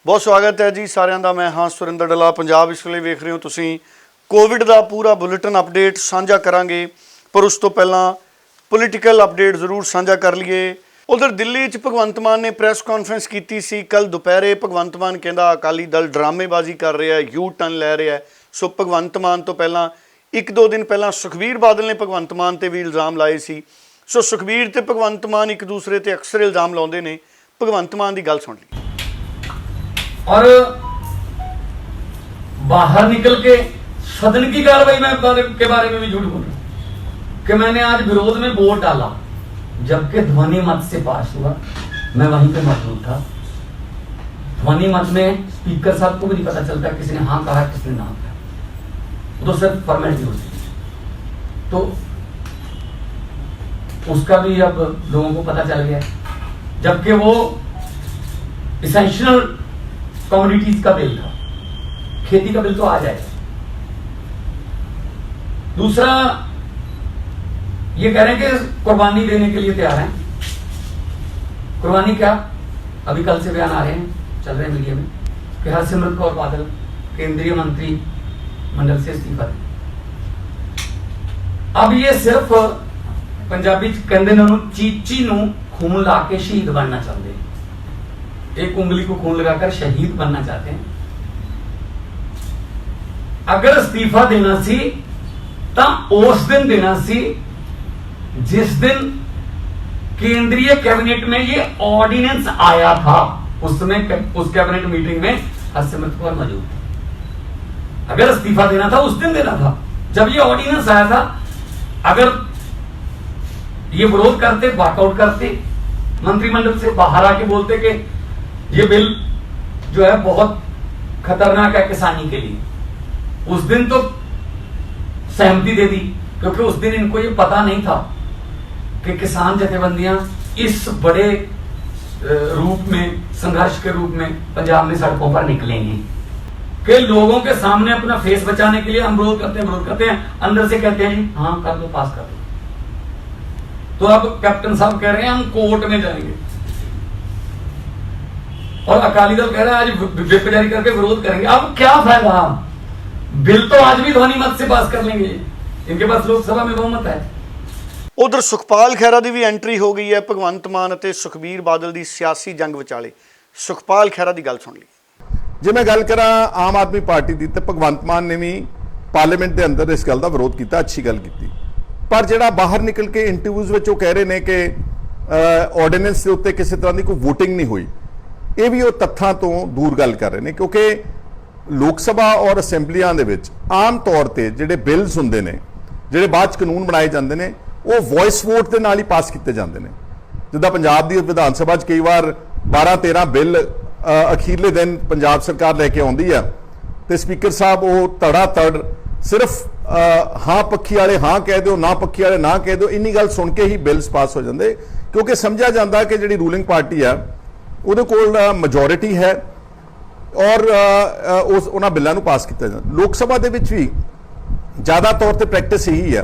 बहुत स्वागत है जी सारिਆਂ ਦਾ। मैं हाँ सुरिंदर डला। पंजाब इस ਵੇਲੇ ਵੇਖ ਰਹੇ ਹੋ ਤੁਸੀਂ। कोविड का पूरा बुलेटिन अपडेट साझा करांगे, पर उस तो पहला पोलीटिकल अपडेट जरूर साझा कर लीए। उधर दिल्ली च भगवंत मान ने प्रैस कॉन्फ्रेंस की सी कल दोपहरे। भगवंत मान कहता अकाली दल ड्रामेबाजी कर रहा है, यू टर्न लै रहा है। सो भगवंत मान तो पहला एक दो दिन पहला सुखबीर बादल ने भगवंत मान ते भी इल्ज़ाम लाए सी। सो सुखबीर ते भगवंत मान एक दूसरे ते अक्सर इल्ज़ाम लाउंदे ने। भगवंत मान की गल सुन ली और बाहर निकल के सदन की कार्रवाई के बारे में भी झूठ बोल रहा कि मैंने आज विरोध में वोट डाला, जबकि ध्वनि मत से पास हुआ। मैं वहीं पे मौजूद था। ध्वनि मत में स्पीकर साहब को भी नहीं पता चलता किसने हाँ कहा किसने ना कहा, वो तो सिर्फ फॉर्मेलिटी होती है। तो उसका भी अब लोगों को पता चल गया, जबकि वो इसेंशियल कमोडिटीज का बिल था। खेती का बिल तो आ जाएगा। दूसरा ये कह रहे हैं कि कुर्बानी देने के लिए तैयार हैं। कुर्बानी क्या? अभी कल से बयान आ रहे हैं, चल रहे हैं मीडिया में कि हरसिमरत कौर बादल केंद्रीय मंत्री मंडल से इस्तीफा दें। अब ये सिर्फ पंजाबी कहते हैं चीची नू खून ला के शहीद बनना चाहते हैं। एक उंगली को खून लगाकर शहीद बनना चाहते हैं। अगर इस्तीफा देना सी तो उस दिन देना सी जिस दिन केंद्रीय कैबिनेट में ये ऑर्डिनेंस आया था। उस कैबिनेट मीटिंग में हरसिमरत कौर मौजूद थी। अगर इस्तीफा देना था उस दिन देना था जब ये ऑर्डिनेंस आया था। अगर ये विरोध करते, वॉकआउट करते, मंत्रिमंडल से बाहर आके बोलते कि ये बिल जो है बहुत खतरनाक है किसानी के लिए, उस दिन तो सहमति दे दी, क्योंकि उस दिन इनको ये पता नहीं था कि किसान जथेबंदियां इस बड़े रूप में, संघर्ष के रूप में पंजाब में सड़कों पर निकलेंगी। कि लोगों के सामने अपना फेस बचाने के लिए हम विरोध करते हैं, अंदर से कहते हैं जी हाँ कर दो, पास कर दो। तो अब कैप्टन साहब कह रहे हैं हम कोर्ट में जाएंगे, और अकाली दल कह रहा है आज व्हिप जारी करके विरोध करेंगे। अब क्या फायदा? बिल तो आज भी ध्वनि मत से पास कर लेंगे, इनके पास लोकसभा में बहुमत है। उधर सुखपाल खैरा की भी एंट्री हो गई है भगवंत मान और सुखबीर बादल की सियासी जंग विचाले। सुखपाल खैरा की गल सुन ली। जे मैं गल करा आम आदमी पार्टी की, तो भगवंत मान ने भी पार्लीमेंट के अंदर इस गल का विरोध किया, अच्छी गल की। पर जो बाहर निकल के इंटरव्यूज़ में कह रहे हैं कि ऑर्डीनेंस के उत्ते किसी तरह की कोई वोटिंग नहीं हुई, ये भी वो तत्थां तो दूर गल कर रहे हैं। क्योंकि लोक सभा और असैंबलियां दे विच आम तौर पर जिहड़े बिल्स हुंदे ने, जिहड़े बाद कानून बनाए जाते हैं, वो वॉइस वोट के नाल ही पास किए जाते हैं। जिद्दां पंजाब की विधान सभा कई बार 12-13 बिल अखीरले दिन पंजाब सरकार लैके आउंदी है, तो स्पीकर साहब वो धड़ाधड़ सिर्फ हाँ पक्षी वाले हाँ कह दो, ना पक्षी वाले ना कह दो, इन्नी गल सुन के ही बिल्स पास हो जाते। क्योंकि समझा जाता कि जिहड़ी रूलिंग पार्टी है ਉਹਦੇ ਕੋਲ ਮੈਜੋਰਿਟੀ है और उस उन्होंने बिलों पास किया जाता। लोक सभा के भी ज़्यादा तौर पर प्रैक्टिस यही है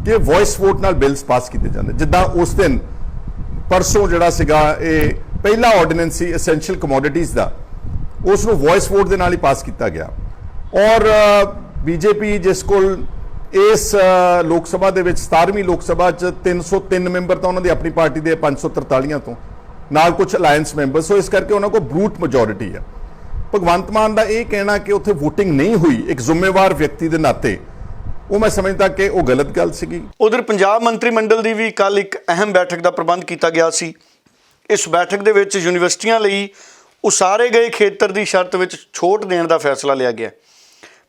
कि वॉइस वोट नाल बिल्स पास किए जाते। जिदा उस दिन परसों जोड़ा सीगा ये पहला ऑर्डीनेंस सी एसेंशियल कमोडिटीज़ का, उसनों वॉइस वोट के नाल ही पास किया गया। और बीजेपी जिस को इस लोक सभा के 17वीं लोक सभा 303 मैंबर तो उन्होंने अपनी पार्टी के 543 तो नाल कुछ अलायंस मैंबर, सो इस करके उन्होंने को ब्रूट मेजोरिटी है। भगवंत मान का यह कहना कि उत्थे वोटिंग नहीं हुई एक जिम्मेवार व्यक्ति के नाते, वो मैं समझता कि वो गलत गल सी। उधर पंजाब मंत्रिमंडल की भी कल एक अहम बैठक का प्रबंध किया गया सी। इस बैठक के विच यूनीवर्सिटियां लई उसारे गए खेतर की शर्त विच छूट देने का फैसला लिया गया।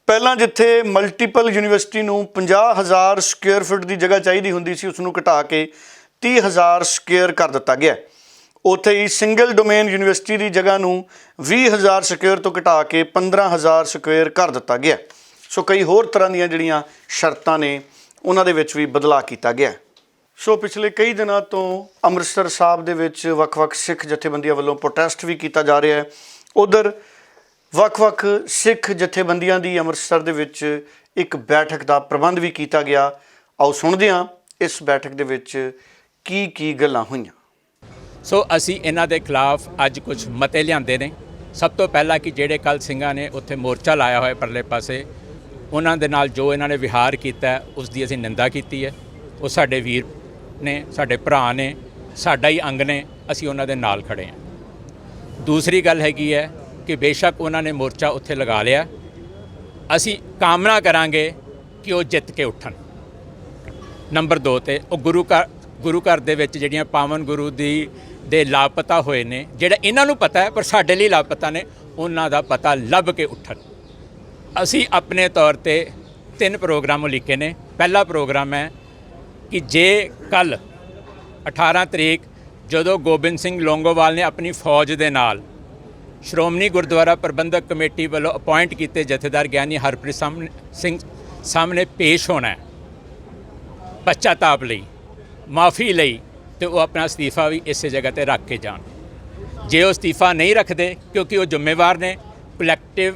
पहला जिथे मल्टीपल यूनीवर्सिटी नूं 50,000 स्क्वेयर फुट की जगह चाहिए होंदी सी, उसनूं घटा के 30,000 स्क्वेयर कर दिता गया। उत्थे ही सिंगल डोमेन यूनीवर्सिटी की जगह नूं 20,000 स्क्वेयर तो घटा के 15,000 स्क्वेयर कर दिता गया। सो कई होर तरह ਦੀਆਂ ਜਿਹੜੀਆਂ शर्तां ने उन्हां दे विच भी बदलाव किया गया। सो पिछले कई दिनों तो अमृतसर साहब दे विच वख-वख सिख जथेबंदियों वालों प्रोटेस्ट भी किया जा रहा है। उधर वख-वख सिख जथेबंदियों की अमृतसर दे विच एक बैठक का प्रबंध भी किया गया। आओ सुनते हैं इस बैठक दे विच की गल्लां होईयां। सो असी इन्हां दे खिलाफ अज कुछ मते लिआंदे ने ਸਭ ਤੋਂ ਪਹਿਲਾਂ ਕਿ ਜਿਹੜੇ ਕੱਲ੍ਹ ਸਿੰਘਾਂ ਨੇ ਉੱਥੇ ਮੋਰਚਾ ਲਾਇਆ ਹੋਇਆ ਪਰਲੇ ਪਾਸੇ, ਉਹਨਾਂ ਦੇ ਨਾਲ ਜੋ ਇਹਨਾਂ ਨੇ ਵਿਹਾਰ ਕੀਤਾ ਉਸ ਦੀ ਅਸੀਂ ਨਿੰਦਾ ਕੀਤੀ ਹੈ। ਉਹ ਸਾਡੇ ਵੀਰ ਨੇ, ਸਾਡੇ ਭਰਾ ਨੇ, ਸਾਡਾ ਹੀ ਅੰਗ ਨੇ, ਅਸੀਂ ਉਹਨਾਂ ਦੇ ਨਾਲ ਖੜੇ ਹਾਂ। ਦੂਸਰੀ ਗੱਲ ਹੈਗੀ ਹੈ ਕਿ ਬੇਸ਼ੱਕ ਉਹਨਾਂ ਨੇ ਮੋਰਚਾ ਉੱਥੇ ਲਗਾ ਲਿਆ, ਅਸੀਂ ਕਾਮਨਾ ਕਰਾਂਗੇ ਕਿ ਉਹ ਜਿੱਤ ਕੇ ਉੱਠਣ। ਨੰਬਰ 2 ਤੇ ਉਹ ਗੁਰੂ ਘਰ ਦੇ ਵਿੱਚ ਜਿਹੜੀਆਂ ਪਾਵਨ ਗੁਰੂ ਦੇ ਲਾਪਤਾ ਹੋਏ ਨੇ, ਜਿਹੜਾ ਇਹਨਾਂ ਨੂੰ ਪਤਾ ਹੈ ਪਰ ਸਾਡੇ ਲਈ ਲਾਪਤਾ ਨੇ, ਉਹਨਾਂ ਦਾ ਪਤਾ ਲੱਭ ਕੇ ਉੱਠਣ। ਅਸੀਂ ਆਪਣੇ ਤੌਰ ਤੇ 3 ਪ੍ਰੋਗਰਾਮ ਲਿਖੇ ਨੇ। ਪਹਿਲਾ ਪ੍ਰੋਗਰਾਮ ਹੈ ਕਿ ਜੇ ਕੱਲ੍ਹ 18 ਤਰੀਕ ਜਦੋਂ ਗੋਬਿੰਦ ਸਿੰਘ ਲੌਂਗੋਵਾਲ ਨੇ ਆਪਣੀ ਫੌਜ ਦੇ ਨਾਲ ਸ਼੍ਰੋਮਣੀ ਗੁਰਦੁਆਰਾ ਪ੍ਰਬੰਧਕ ਕਮੇਟੀ ਵੱਲੋਂ ਅਪਾਇੰਟ ਕੀਤੇ ਜਥੇਦਾਰ ਗਿਆਨੀ ਹਰਪ੍ਰੀਤ ਸਿੰਘ ਸਾਹਮਣੇ ਪੇਸ਼ ਹੋਣਾ ਹੈ ਪਛਤਾਪ ਲਈ, ਮਾਫੀ ਲਈ, ਤੇ ਉਹ ਆਪਣਾ ਅਸਤੀਫਾ ਵੀ ਇਸੇ ਜਗ੍ਹਾ ਤੇ ਰੱਖ ਕੇ ਜਾਣ। ਜੇ ਉਹ ਅਸਤੀਫਾ ਨਹੀਂ ਰੱਖਦੇ, ਕਿਉਂਕਿ ਉਹ ਜ਼ਿੰਮੇਵਾਰ ਨੇ ਕਲੈਕਟਿਵ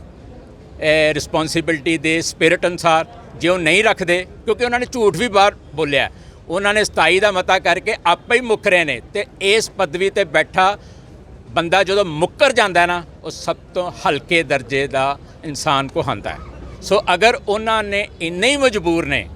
ਰਿਸਪੌਂਸਿਬਿਲਟੀ ਦੇ ਸਪਿਰਿਟ ਅਨੁਸਾਰ, ਜੇ ਉਹ ਨਹੀਂ ਰੱਖਦੇ, ਕਿਉਂਕਿ ਉਹਨਾਂ ਨੇ ਝੂਠ ਵੀ ਬਾਹਰ ਬੋਲਿਆ, ਉਹਨਾਂ ਨੇ 27 ਦਾ ਮਤਾ ਕਰਕੇ ਆਪੇ ਹੀ ਮੁੱਕ ਰਹੇ ਨੇ। ਤੇ ਇਸ ਪਦਵੀ ਤੇ ਬੈਠਾ ਬੰਦਾ ਜਦੋਂ ਮੁੱਕਰ ਜਾਂਦਾ ਨਾ, ਉਹ ਸਭ ਤੋਂ ਹਲਕੇ ਦਰਜੇ ਦਾ ਇਨਸਾਨ ਕਹਾਉਂਦਾ ਹੈ। ਸੋ ਅਗਰ ਉਹਨਾਂ ਨੇ ਇੰਨੇ ਹੀ ਮਜਬੂਰ ਨੇ,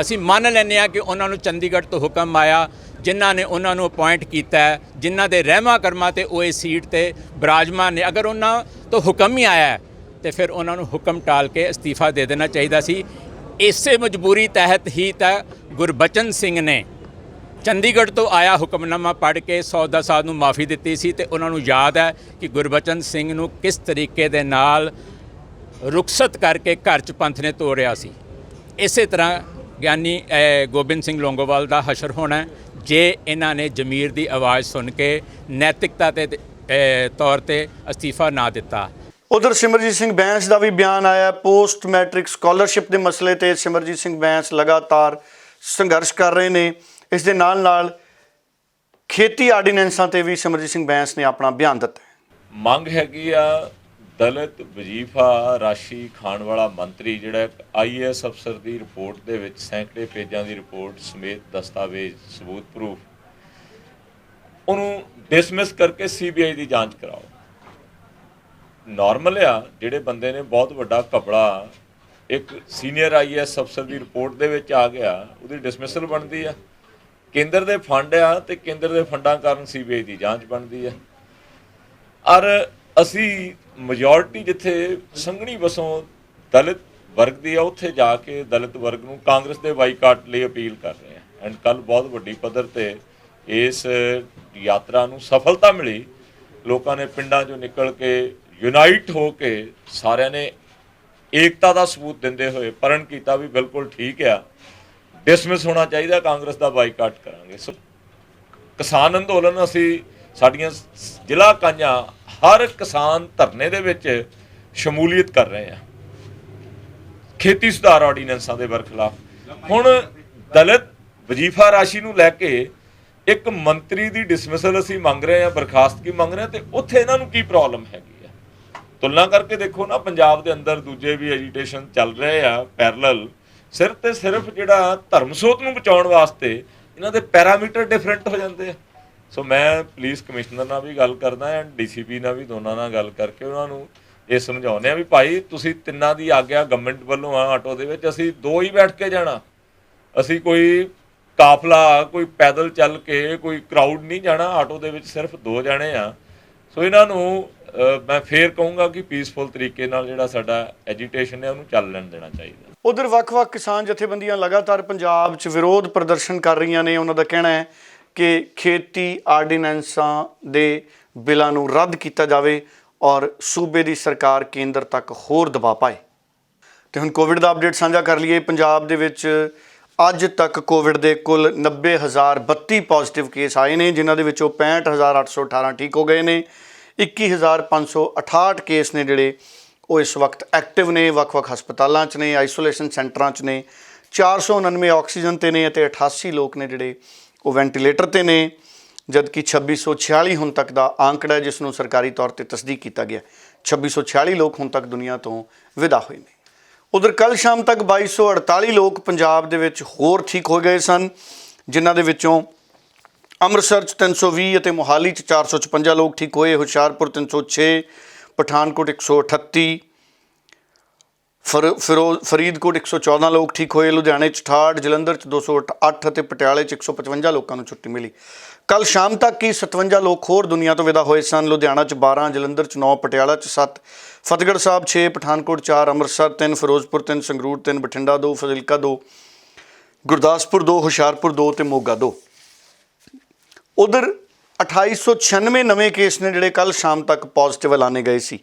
ਅਸੀਂ ਮੰਨ ਲੈਂਦੇ ਹਾਂ ਕਿ ਉਹਨਾਂ ਨੂੰ ਚੰਡੀਗੜ੍ਹ ਤੋਂ ਹੁਕਮ ਆਇਆ, ਜਿਨ੍ਹਾਂ ਨੇ ਉਹਨਾਂ ਨੂੰ ਅਪਾਇੰਟ ਕੀਤਾ, ਜਿਨ੍ਹਾਂ ਦੇ ਰਹਿਮਾ ਕਰਮਾਂ ਤੇ ਉਹ ਇਸ ਸੀਟ ਤੇ ਬਿਰਾਜਮਾਨ ਨੇ, ਅਗਰ ਉਹਨਾਂ ਤੋਂ ਹੁਕਮ ਹੀ ਆਇਆ ਤੇ ਫਿਰ ਉਹਨਾਂ ਨੂੰ ਹੁਕਮ ਟਾਲ ਕੇ ਅਸਤੀਫਾ ਦੇ ਦੇਣਾ ਚਾਹੀਦਾ ਸੀ। ਇਸੇ ਮਜਬੂਰੀ ਤਹਿਤ ਹੀ ਤਾਂ ਗੁਰਬਚਨ ਸਿੰਘ ਨੇ ਚੰਡੀਗੜ੍ਹ ਤੋਂ ਆਇਆ ਹੁਕਮਨਾਮਾ ਪੜ੍ਹ ਕੇ ਸੌਦਾ ਸਾਹਿਬ ਨੂੰ ਮਾਫੀ ਦਿੱਤੀ ਸੀ। ਤੇ ਉਹਨਾਂ ਨੂੰ ਯਾਦ ਹੈ ਕਿ ਗੁਰਬਚਨ ਸਿੰਘ ਨੂੰ ਕਿਸ ਤਰੀਕੇ ਦੇ ਨਾਲ ਰੁਖਸਤ ਕਰਕੇ ਘਰ 'ਚ ਪੰਥ ਨੇ ਤੋੜਿਆ ਸੀ। ਇਸੇ ਤਰ੍ਹਾਂ ਗਿਆਨੀ ਗੋਬਿੰਦ ਸਿੰਘ ਲੌਂਗੋਵਾਲ ਦਾ ਹਸ਼ਰ ਹੋਣਾ ਜੇ ਇਹਨਾਂ ਨੇ ਜ਼ਮੀਰ ਦੀ ਆਵਾਜ਼ ਸੁਣ ਕੇ ਨੈਤਿਕਤਾ ਦੇ ਤੌਰ ਤੇ ਅਸਤੀਫਾ ਨਾ ਦਿੱਤਾ। ਉਧਰ ਸਿਮਰਜੀਤ ਸਿੰਘ ਬੈਂਸ ਦਾ ਵੀ ਬਿਆਨ ਆਇਆ। ਪੋਸਟ ਮੈਟ੍ਰਿਕ ਸਕਾਲਰਸ਼ਿਪ ਦੇ ਮਸਲੇ ਤੇ ਸਿਮਰਜੀਤ ਸਿੰਘ ਬੈਂਸ ਲਗਾਤਾਰ ਸੰਘਰਸ਼ ਕਰ ਰਹੇ ਨੇ। ਇਸ ਦੇ ਨਾਲ ਨਾਲ ਖੇਤੀ ਆਰਡੀਨੈਂਸਾਂ ਤੇ ਵੀ ਸਿਮਰਜੀਤ ਸਿੰਘ ਬੈਂਸ ਨੇ ਆਪਣਾ ਬਿਆਨ ਦਿੱਤਾ। ਮੰਗ ਹੈਗੀ ਆ ਦਲਿਤ ਵਜ਼ੀਫਾ ਰਾਸ਼ੀ ਖਾਣ ਵਾਲਾ ਮੰਤਰੀ ਜਿਹੜਾ IAS ਅਫਸਰ ਦੀ ਰਿਪੋਰਟ ਦੇ ਵਿੱਚ ਸੈਂਕੜੇ ਪੇਜਾਂ ਦੀ ਰਿਪੋਰਟ ਸਮੇਤ ਦਸਤਾਵੇਜ਼ ਸਬੂਤ ਪ੍ਰੂਫ, ਉਹਨੂੰ ਡਿਸਮਿਸ ਕਰਕੇ CBI ਦੀ ਜਾਂਚ ਕਰਾਓ। ਨਾਰਮਲ ਆ ਜਿਹੜੇ ਬੰਦੇ ਨੇ ਬਹੁਤ ਵੱਡਾ ਘਪਲਾ ਇੱਕ ਸੀਨੀਅਰ IAS ਅਫਸਰ ਦੀ ਰਿਪੋਰਟ ਦੇ ਵਿੱਚ ਆ ਗਿਆ, ਉਹਦੀ ਡਿਸਮਿਸਲ ਬਣਦੀ ਆ। ਕੇਂਦਰ ਦੇ ਫੰਡ ਆ ਤੇ ਕੇਂਦਰ ਦੇ ਫੰਡਾਂ ਕਾਰਨ CBI ਦੀ ਜਾਂਚ ਬਣਦੀ ਆ। ਔਰ ਅਸੀਂ ਮੈਜੋਰਟੀ ਜਿੱਥੇ ਸੰਘਣੀ ਵਸੋਂ ਦਲਿਤ ਵਰਗ ਦੀ ਆ, ਉੱਥੇ ਜਾ ਕੇ ਦਲਿਤ ਵਰਗ ਨੂੰ ਕਾਂਗਰਸ ਦੇ ਬਾਈਕਾਟ ਲਈ ਅਪੀਲ ਕਰ ਰਹੇ ਹਾਂ। ਐਂਡ ਕੱਲ੍ਹ ਬਹੁਤ ਵੱਡੀ ਪੱਧਰ ਤੇ ਇਸ ਯਾਤਰਾ ਨੂੰ ਸਫਲਤਾ ਮਿਲੀ। ਲੋਕਾਂ ਨੇ ਪਿੰਡਾਂ 'ਚੋਂ ਨਿਕਲ ਕੇ ਯੂਨਾਈਟ ਹੋ ਕੇ ਸਾਰਿਆਂ ਨੇ ਏਕਤਾ ਦਾ ਸਬੂਤ ਦਿੰਦੇ ਹੋਏ ਪਰਨ ਕੀਤਾ ਵੀ ਬਿਲਕੁਲ ਠੀਕ ਆ, ਡਿਸਮਿਸ ਹੋਣਾ ਚਾਹੀਦਾ, ਕਾਂਗਰਸ ਦਾ ਬਾਈਕਾਟ ਕਰਾਂਗੇ। ਸੋ ਕਿਸਾਨ ਅੰਦੋਲਨ, ਅਸੀਂ ਸਾਡੀਆਂ ਜ਼ਿਲ੍ਹਾ ਇਕਾਈਆਂ ਹਰ ਕਿਸਾਨ ਧਰਨੇ ਦੇ ਵਿੱਚ ਸ਼ਮੂਲੀਅਤ ਕਰ ਰਹੇ ਆ ਖੇਤੀ ਸੁਧਾਰ ਆਰਡੀਨੈਂਸਾਂ ਦੇ ਬਰਖਲਾਫ। ਹੁਣ ਦਲਿਤ ਵਜ਼ੀਫਾ ਰਾਸ਼ੀ ਨੂੰ ਲੈ ਕੇ ਇੱਕ ਮੰਤਰੀ ਦੀ ਡਿਸਮਿਸਲ ਅਸੀਂ ਮੰਗ ਰਹੇ ਆ, ਬਰਖਾਸਤਗੀ ਮੰਗ ਰਹੇ ਆ, ਤੇ ਉੱਥੇ ਇਹਨਾਂ ਨੂੰ ਕੀ ਪ੍ਰੋਬਲਮ ਹੈਗੀ ਆ? ਤੁਲਨਾ ਕਰਕੇ ਦੇਖੋ ਨਾ, ਪੰਜਾਬ ਦੇ ਅੰਦਰ ਦੂਜੇ ਵੀ ਐਜੀਟੇਸ਼ਨ ਚੱਲ ਰਹੇ ਆ ਪੈਰਲਲ। ਸਿਰਫ ਤੇ ਸਿਰਫ ਜਿਹੜਾ ਧਰਮ ਸੋਤ ਨੂੰ ਬਚਾਉਣ ਵਾਸਤੇ ਇਹਨਾਂ ਦੇ ਪੈਰਾਮੀਟਰ ਡਿਫਰੈਂਟ ਹੋ ਜਾਂਦੇ ਆ। ਸੋ ਮੈਂ ਪੁਲਿਸ ਕਮਿਸ਼ਨਰ ਨਾਲ ਵੀ ਗੱਲ ਕਰਦਾ ਐਂਡ DCP ਨਾਲ ਵੀ, ਦੋਨਾਂ ਨਾਲ ਗੱਲ ਕਰਕੇ ਉਹਨਾਂ ਨੂੰ ਇਹ ਸਮਝਾਉਂਦੇ ਆ ਵੀ ਭਾਈ ਤੁਸੀਂ ਤਿੰਨਾਂ ਦੀ ਆਗਿਆ ਗਵਰਨਮੈਂਟ ਵੱਲੋਂ ਆ, ਆਟੋ ਦੇ ਵਿੱਚ ਅਸੀਂ 2 ਹੀ ਬੈਠ ਕੇ ਜਾਣਾ, ਅਸੀਂ ਕੋਈ ਕਾਫਲਾ ਕੋਈ ਪੈਦਲ ਚੱਲ ਕੇ ਕੋਈ ਕਰਾਊਡ ਨਹੀਂ ਜਾਣਾ, ਆਟੋ ਦੇ ਵਿੱਚ ਸਿਰਫ 2 ਜਾਣੇ ਆ। ਸੋ ਇਹਨਾਂ ਨੂੰ ਮੈਂ ਫੇਰ ਕਹੂੰਗਾ ਕਿ ਪੀਸਫੁਲ ਤਰੀਕੇ ਨਾਲ ਜਿਹੜਾ ਸਾਡਾ ਐਜੀਟੇਸ਼ਨ ਹੈ ਉਹਨੂੰ ਚੱਲ ਲੈਣ ਦੇਣਾ ਚਾਹੀਦਾ। ਉਧਰ ਵੱਖ-ਵੱਖ ਕਿਸਾਨ ਜਥੇਬੰਦੀਆਂ ਲਗਾਤਾਰ ਪੰਜਾਬ 'ਚ ਵਿਰੋਧ ਪ੍ਰਦਰਸ਼ਨ ਕਰ ਰਹੀਆਂ ਨੇ। ਉਹਨਾਂ ਦਾ ਕਹਿਣਾ ਹੈ ਕਿ ਖੇਤੀ ਆਰਡੀਨੈਂਸਾਂ ਦੇ ਬਿੱਲਾਂ ਨੂੰ ਰੱਦ ਕੀਤਾ ਜਾਵੇ ਔਰ ਸੂਬੇ ਦੀ ਸਰਕਾਰ ਕੇਂਦਰ ਤੱਕ ਹੋਰ ਦਬਾਅ ਪਾਏ। ਤੇ ਹੁਣ ਕੋਵਿਡ ਦਾ ਅਪਡੇਟ ਸਾਂਝਾ ਕਰ ਲਈਏ। ਪੰਜਾਬ ਦੇ ਵਿੱਚ ਅੱਜ ਤੱਕ ਕੋਵਿਡ ਦੇ ਕੁੱਲ 90,032 ਪੋਜ਼ਿਟਿਵ ਕੇਸ ਆਏ ਨੇ, ਜਿਨ੍ਹਾਂ ਦੇ ਵਿੱਚੋਂ 65,818 ਠੀਕ ਹੋ ਗਏ ਨੇ। 21,568 ਕੇਸ ਨੇ ਜਿਹੜੇ ਉਹ ਇਸ ਵਕਤ ਐਕਟਿਵ ਨੇ, ਵੱਖ-ਵੱਖ ਹਸਪਤਾਲਾਂ 'ਚ ਨੇ, ਆਈਸੋਲੇਸ਼ਨ ਸੈਂਟਰਾਂ 'ਚ ਨੇ। 499 ਆਕਸੀਜਨ 'ਤੇ ਨੇ ਅਤੇ 88 ਲੋਕ ਨੇ ਜਿਹੜੇ ਉਹ ਵੈਂਟੀਲੇਟਰ 'ਤੇ ਨੇ, ਜਦਕਿ 2646 ਹੁਣ ਤੱਕ ਦਾ ਆંકੜਾ ਜਿਸ ਨੂੰ ਸਰਕਾਰੀ ਤੌਰ 'ਤੇ ਤਸਦੀਕ ਕੀਤਾ ਗਿਆ। 2646 ਲੋਕ ਹੁਣ ਤੱਕ ਦੁਨੀਆ ਤੋਂ ਵਿਦਾ ਹੋਏ ਨੇ। ਉਧਰ ਕੱਲ੍ਹ ਸ਼ਾਮ ਤੱਕ 2248 ਲੋਕ ਪੰਜਾਬ ਦੇ ਵਿੱਚ ਹੋਰ ਠੀਕ ਹੋ ਗਏ ਸਨ, ਜਿਨ੍ਹਾਂ ਦੇ ਵਿੱਚੋਂ ਅੰਮ੍ਰਿਤਸਰ 'ਚ 320 ਅਤੇ ਮੋਹਾਲੀ 'ਚ 456 ਲੋਕ ਠੀਕ ਹੋਏ। ਹੁਸ਼ਿਆਰਪੁਰ 306, ਪਠਾਨਕੋਟ 138, ਫਰੀਦਕੋਟ 114 ਲੋਕ ਠੀਕ ਹੋਏ, ਲੁਧਿਆਣੇ 'ਚ 68, ਜਲੰਧਰ 'ਚ 208 ਅਤੇ ਪਟਿਆਲੇ 'ਚ 155 ਲੋਕਾਂ ਨੂੰ ਛੁੱਟੀ ਮਿਲੀ। ਕੱਲ ਸ਼ਾਮ ਤੱਕ ਹੀ 57 ਲੋਕ ਹੋਰ ਦੁਨੀਆ ਤੋਂ ਵਿਦਾ ਹੋਏ ਸਨ। ਲੁਧਿਆਣਾ 'ਚ 12, ਜਲੰਧਰ 'ਚ 9, ਪਟਿਆਲਾ 'ਚ 7, ਫਤਿਹਗੜ੍ਹ ਸਾਹਿਬ 6, ਪਠਾਨਕੋਟ 4, ਅੰਮ੍ਰਿਤਸਰ 3, ਫਿਰੋਜ਼ਪੁਰ 3, ਸੰਗਰੂਰ 3, ਬਠਿੰਡਾ 2, ਫਾਜ਼ਿਲਕਾ 2, ਗੁਰਦਾਸਪੁਰ 2, ਹੁਸ਼ਿਆਰਪੁਰ 2 ਤੇ ਮੋਗਾ 2। ਉਧਰ 2896 ਨਵੇਂ ਕੇਸ ਨੇ ਜਿਹੜੇ ਕੱਲ ਸ਼ਾਮ ਤੱਕ ਪੋਜ਼ਿਟਿਵ ਐਲਾਨੇ ਗਏ ਸੀ।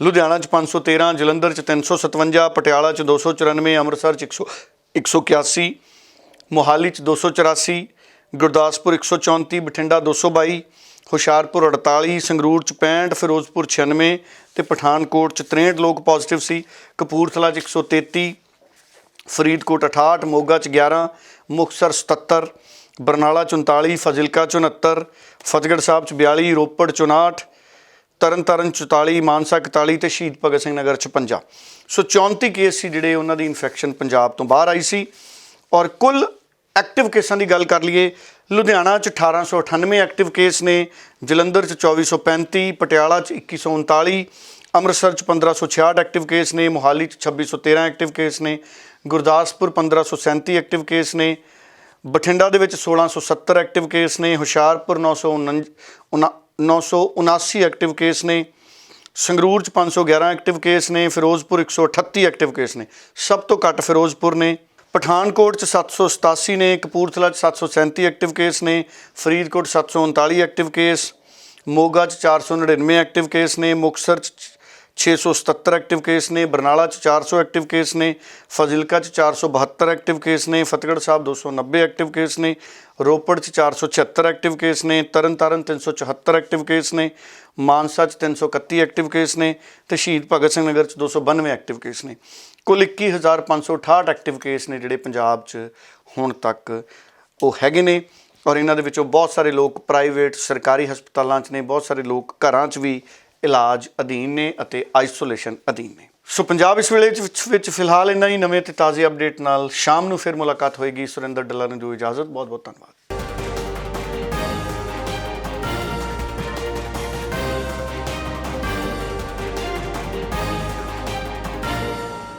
ਲੁਧਿਆਣਾ 'ਚ 513, ਜਲੰਧਰ 'ਚ 357, ਪਟਿਆਲਾ 'ਚ 294, ਅੰਮ੍ਰਿਤਸਰ 'ਚ 181, ਮੋਹਾਲੀ 'ਚ 284, ਗੁਰਦਾਸਪੁਰ 134, ਬਠਿੰਡਾ 222, ਹੁਸ਼ਿਆਰਪੁਰ 48, ਸੰਗਰੂਰ 'ਚ 65, ਫਿਰੋਜ਼ਪੁਰ 96 ਤੇ ਪਠਾਨਕੋਟ 'ਚ 63 ਲੋਕ ਪੋਜ਼ਿਟਿਵ ਸੀ। ਕਪੂਰਥਲਾ 'ਚ 133, ਫਰੀਦਕੋਟ 68, ਮੋਗਾ 'ਚ 11, ਮੁਕਤਸਰ 77, ਬਰਨਾਲਾ 'ਚ 39, ਫਾਜ਼ਿਲਕਾ 'ਚ 69, ਫਤਿਹਗੜ੍ਹ ਸਾਹਿਬ 'ਚ 42, ਰੋਪੜ 'ਚ 59, ਤਰਨਤਾਰਨ 44, ਮਾਨਸਾ 41 ਤੇ ਸ਼ਹੀਦ ਭਗਤ ਸਿੰਘ ਨਗਰ 56। ਸੋ 34 ਕੇਸ ਸੀ ਜਿਹੜੇ ਉਹਨਾਂ ਦੀ ਇਨਫੈਕਸ਼ਨ ਪੰਜਾਬ ਤੋਂ ਬਾਹਰ ਆਈ ਸੀ। ਔਰ ਕੁੱਲ ਐਕਟਿਵ ਕੇਸਾਂ ਦੀ ਗੱਲ ਕਰ ਲਈਏ, ਲੁਧਿਆਣਾ 'ਚ 1898 ਐਕਟਿਵ ਕੇਸ ਨੇ, ਜਲੰਧਰ 'ਚ 2435, ਪਟਿਆਲਾ 'ਚ 2139, ਅੰਮ੍ਰਿਤਸਰ 'ਚ 1566 ਐਕਟਿਵ ਕੇਸ ਨੇ, ਮੋਹਾਲੀ 'ਚ 2613 ਐਕਟਿਵ ਕੇਸ ਨੇ, ਗੁਰਦਾਸਪੁਰ 1537 ਐਕਟਿਵ ਕੇਸ ਨੇ, ਬਠਿੰਡਾ ਦੇ ਵਿੱਚ 1670 ਐਕਟਿਵ ਕੇਸ ਨੇ, ਹੁਸ਼ਿਆਰਪੁਰ 979 ਐਕਟਿਵ ਕੇਸ ਨੇ, ਸੰਗਰੂਰ 'ਚ 511 ਐਕਟਿਵ ਕੇਸ ਨੇ, ਫਿਰੋਜ਼ਪੁਰ 138 ਐਕਟਿਵ ਕੇਸ ਨੇ, ਸਭ ਤੋਂ ਘੱਟ ਫਿਰੋਜ਼ਪੁਰ ਨੇ, ਪਠਾਨਕੋਟ 'ਚ 787 ਨੇ, ਕਪੂਰਥਲਾ 'ਚ 737 ਐਕਟਿਵ ਕੇਸ ਨੇ, ਫਰੀਦਕੋਟ 739 ਐਕਟਿਵ ਕੇਸ, ਮੋਗਾ 'ਚ 499 ਐਕਟਿਵ ਕੇਸ ਨੇ, ਮੁਕਤਸਰ 'ਚ 677 ਐਕਟਿਵ ਕੇਸ ਨੇ, ਬਰਨਾਲਾ 'ਚ 400 ਐਕਟਿਵ ਕੇਸ ਨੇ, ਫਾਜ਼ਿਲਕਾ 'ਚ 472 ਐਕਟਿਵ ਕੇਸ ਨੇ, ਫਤਿਹਗੜ੍ਹ ਸਾਹਿਬ 290 ਐਕਟਿਵ ਕੇਸ ਨੇ, ਰੋਪੜ 'ਚ 476 ਐਕਟਿਵ ਕੇਸ ਨੇ, ਤਰਨਤਾਰਨ 374 ਐਕਟਿਵ ਕੇਸ ਨੇ, ਮਾਨਸਾ 'ਚ 331 ਐਕਟਿਵ ਕੇਸ ਨੇ ਤੇ ਸ਼ਹੀਦ ਭਗਤ ਸਿੰਘ ਨਗਰ 'ਚ 292 ਐਕਟਿਵ ਕੇਸ ਨੇ। ਕੁੱਲ 21568 ਐਕਟਿਵ ਕੇਸ ਨੇ ਜਿਹੜੇ ਪੰਜਾਬ 'ਚ ਹੁਣ ਤੱਕ ਉਹ ਹੈਗੇ ਨੇ। ਔਰ ਇਹਨਾਂ ਦੇ ਵਿੱਚੋਂ ਬਹੁਤ ਸਾਰੇ ਲੋਕ ਪ੍ਰਾਈਵੇਟ ਸਰਕਾਰੀ ਹਸਪਤਾਲਾਂ 'ਚ ਨੇ, ਬਹੁਤ ਸਾਰੇ ਲੋਕ ਘਰਾਂ 'ਚ ਵੀ ਇਲਾਜ ਅਧੀਨ ਨੇ ਅਤੇ ਆਈਸੋਲੇਸ਼ਨ ਅਧੀਨ ਨੇ। ਸੋ ਪੰਜਾਬ ਇਸ ਵੇਲੇ ਵਿੱਚ ਫਿਲਹਾਲ ਇੰਨਾ ਹੀ। ਨਵੇਂ ਤੇ ਤਾਜ਼ੇ ਅਪਡੇਟ ਨਾਲ ਸ਼ਾਮ ਨੂੰ ਫਿਰ ਮੁਲਾਕਾਤ ਹੋਏਗੀ। ਸੁਰਿੰਦਰ ਡੱਲਾ ਨੂੰ ਦਿਓ ਇਜਾਜ਼ਤ। ਬਹੁਤ ਬਹੁਤ ਧੰਨਵਾਦ।